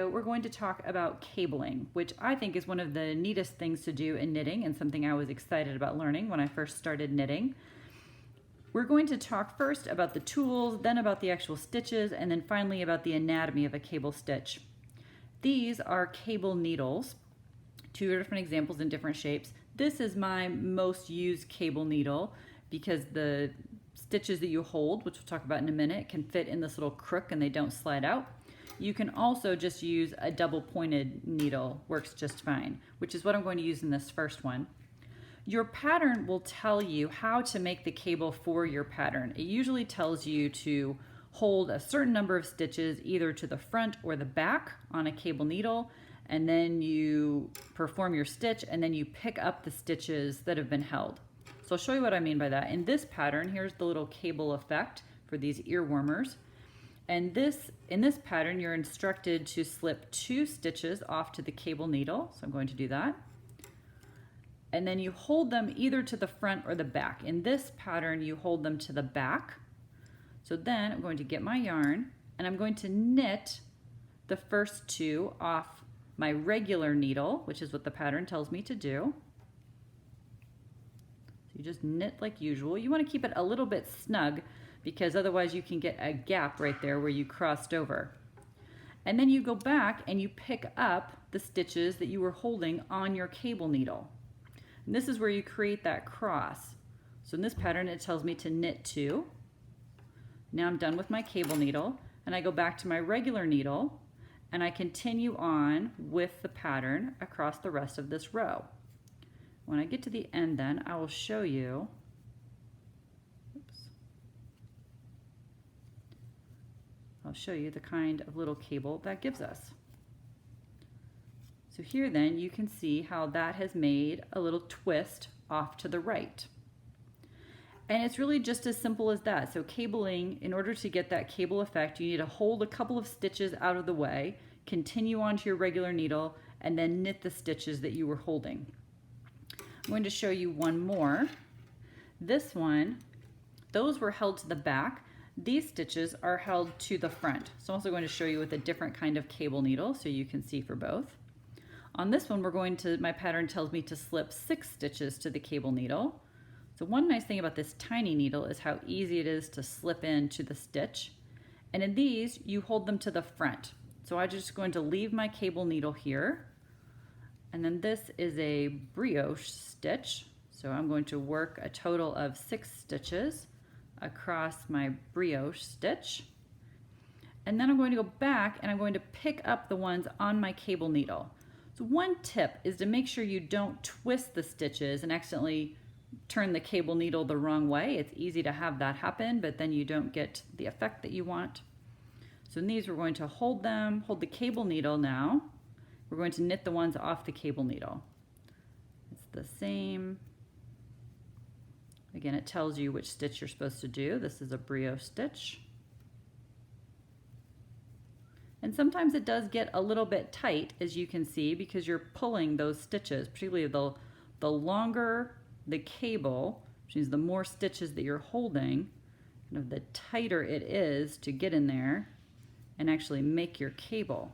video, we're going to talk about cabling, which I think is one of the neatest things to do in knitting and something I was excited about learning when I first started knitting. We're going to talk first about the tools, then about the actual stitches, and then finally about the anatomy of a cable stitch. These are cable needles, two different examples in different shapes. This is my most used cable needle because the stitches that you hold, which we'll talk about in a minute, can fit in this little crook and they don't slide out. You can also just use a double pointed needle, works just fine, which is what I'm going to use in this first one. Your pattern will tell you how to make the cable for your pattern. It usually tells you to hold a certain number of stitches either to the front or the back on a cable needle, and then you perform your stitch and then you pick up the stitches that have been held. So I'll show you what I mean by that. In this pattern, here's the little cable effect for these ear warmers. And in this pattern, you're instructed to slip 2 stitches off to the cable needle. So I'm going to do that. And then you hold them either to the front or the back. In this pattern, you hold them to the back. So then I'm going to get my yarn and I'm going to knit the first 2 off my regular needle, which is what the pattern tells me to do. You just knit like usual. You want to keep it a little bit snug because otherwise you can get a gap right there where you crossed over. And then you go back and you pick up the stitches that you were holding on your cable needle. And this is where you create that cross. So in this pattern it tells me to knit 2. Now I'm done with my cable needle and I go back to my regular needle and I continue on with the pattern across the rest of this row. When I get to the end then, I will show you, I'll show you the kind of little cable that gives us. So here then you can see how that has made a little twist off to the right. And it's really just as simple as that. So cabling, in order to get that cable effect, you need to hold a couple of stitches out of the way, continue onto your regular needle, and then knit the stitches that you were holding. I'm going to show you one more. This one, those were held to the back. These stitches are held to the front. So I'm also going to show you with a different kind of cable needle so you can see for both. On this one, my pattern tells me to slip 6 stitches to the cable needle. So one nice thing about this tiny needle is how easy it is to slip into the stitch. And in these, you hold them to the front. So I'm just going to leave my cable needle here. And then this is a brioche stitch. So I'm going to work a total of 6 stitches across my brioche stitch. And then I'm going to go back and I'm going to pick up the ones on my cable needle. So one tip is to make sure you don't twist the stitches and accidentally turn the cable needle the wrong way. It's easy to have that happen, but then you don't get the effect that you want. So in these we're going to hold the cable needle now. We're going to knit the ones off the cable needle. It's the same. Again, it tells you which stitch you're supposed to do. This is a brioche stitch. And sometimes it does get a little bit tight, as you can see, because you're pulling those stitches, particularly the longer the cable, which means the more stitches that you're holding, kind of the tighter it is to get in there and actually make your cable.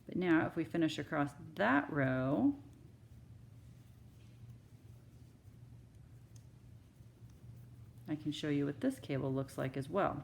But now if we finish across that row, I can show you what this cable looks like as well.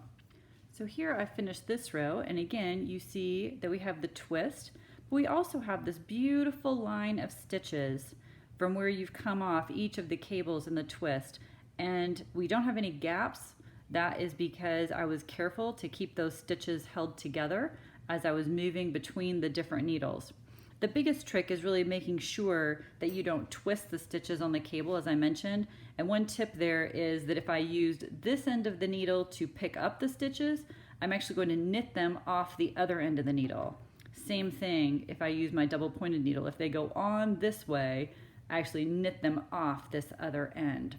So here I finished this row, and again you see that we have the twist, but we also have this beautiful line of stitches from where you've come off each of the cables in the twist, and we don't have any gaps. That is because I was careful to keep those stitches held together as I was moving between the different needles. The biggest trick is really making sure that you don't twist the stitches on the cable, as I mentioned. And one tip there is that if I used this end of the needle to pick up the stitches, I'm actually going to knit them off the other end of the needle. Same thing if I use my double pointed needle. If they go on this way, I actually knit them off this other end.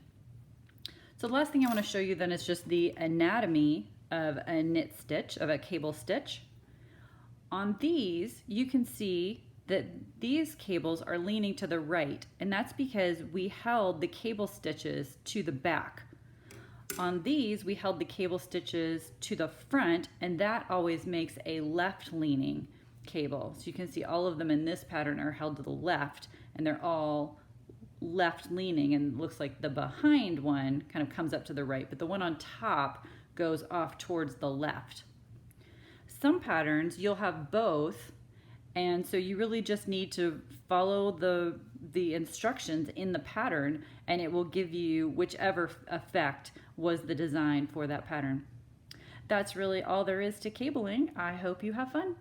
So the last thing I want to show you then is just the anatomy of a knit stitch, of a cable stitch. On these, you can see that these cables are leaning to the right, and that's because we held the cable stitches to the back. On these, we held the cable stitches to the front, and that always makes a left leaning cable. So you can see all of them in this pattern are held to the left, and they're all left leaning, and looks like the behind one kind of comes up to the right, but the one on top goes off towards the left. Some patterns you'll have both, and so you really just need to follow the instructions in the pattern, and it will give you whichever effect was the design for that pattern. That's really all there is to cabling. I hope you have fun.